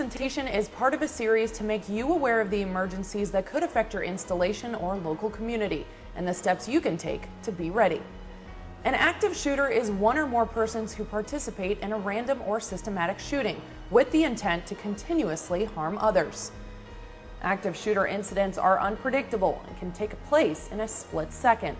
presentation is part of a series to make you aware of the emergencies that could affect your installation or local community and the steps you can take to be ready. An active shooter is one or more persons who participate in a random or systematic shooting with the intent to continuously harm others. Active shooter incidents are unpredictable and can take place in a split second.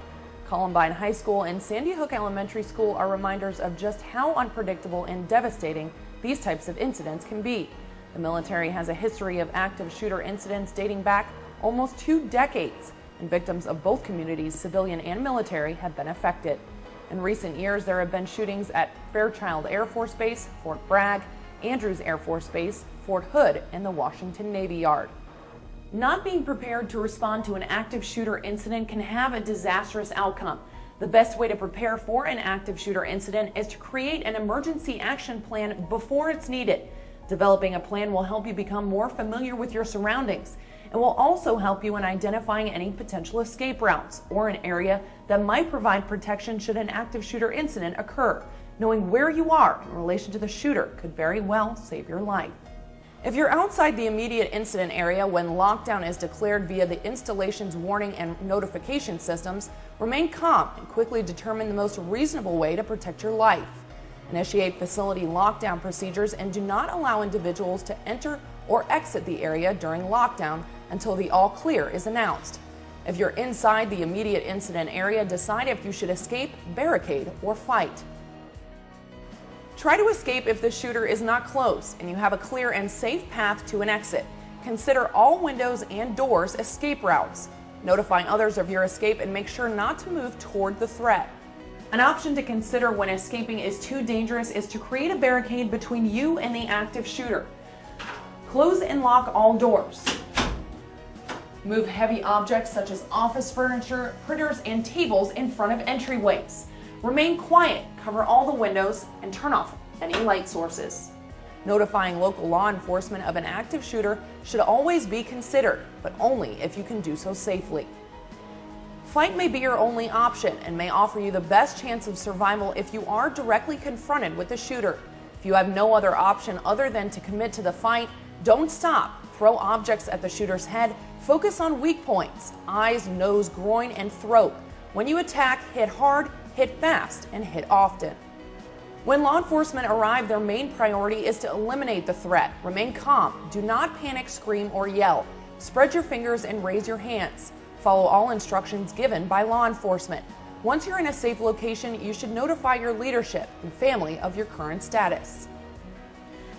Columbine High School and Sandy Hook Elementary School are reminders of just how unpredictable and devastating these types of incidents can be. The military has a history of active shooter incidents dating back almost 2 decades, and victims of both communities, civilian and military, have been affected. In recent years, there have been shootings at Fairchild Air Force Base, Fort Bragg, Andrews Air Force Base, Fort Hood, and the Washington Navy Yard. Not being prepared to respond to an active shooter incident can have a disastrous outcome. The best way to prepare for an active shooter incident is to create an emergency action plan before it's needed. Developing a plan will help you become more familiar with your surroundings and will also help you in identifying any potential escape routes or an area that might provide protection should an active shooter incident occur. Knowing where you are in relation to the shooter could very well save your life. If you're outside the immediate incident area when lockdown is declared via the installation's warning and notification systems, remain calm and quickly determine the most reasonable way to protect your life. Initiate facility lockdown procedures and do not allow individuals to enter or exit the area during lockdown until the all clear is announced. If you're inside the immediate incident area, decide if you should escape, barricade, or fight. Try to escape if the shooter is not close and you have a clear and safe path to an exit. Consider all windows and doors escape routes. Notify others of your escape and make sure not to move toward the threat. An option to consider when escaping is too dangerous is to create a barricade between you and the active shooter. Close and lock all doors. Move heavy objects such as office furniture, printers, and tables in front of entryways. Remain quiet, cover all the windows, and turn off any light sources. Notifying local law enforcement of an active shooter should always be considered, but only if you can do so safely. Fight may be your only option and may offer you the best chance of survival if you are directly confronted with the shooter. If you have no other option other than to commit to the fight, don't stop. Throw objects at the shooter's head. Focus on weak points: eyes, nose, groin, and throat. When you attack, hit hard, hit fast, and hit often. When law enforcement arrive, their main priority is to eliminate the threat. Remain calm. Do not panic, scream, or yell. Spread your fingers and raise your hands. Follow all instructions given by law enforcement. Once you're in a safe location, you should notify your leadership and family of your current status.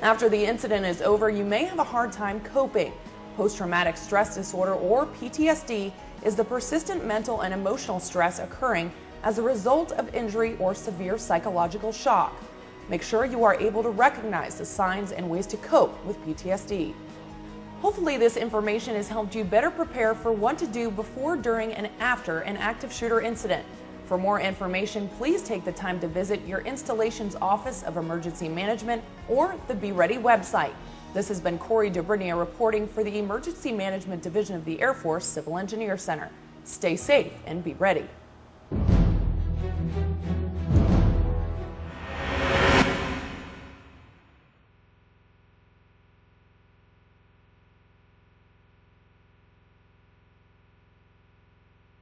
After the incident is over, you may have a hard time coping. Post-traumatic stress disorder, or PTSD, is the persistent mental and emotional stress occurring as a result of injury or severe psychological shock. Make sure you are able to recognize the signs and ways to cope with PTSD. Hopefully this information has helped you better prepare for what to do before, during, and after an active shooter incident. For more information, please take the time to visit your installation's Office of Emergency Management or the Be Ready website. This has been Corey DeBrinia reporting for the Emergency Management Division of the Air Force Civil Engineer Center. Stay safe and be ready.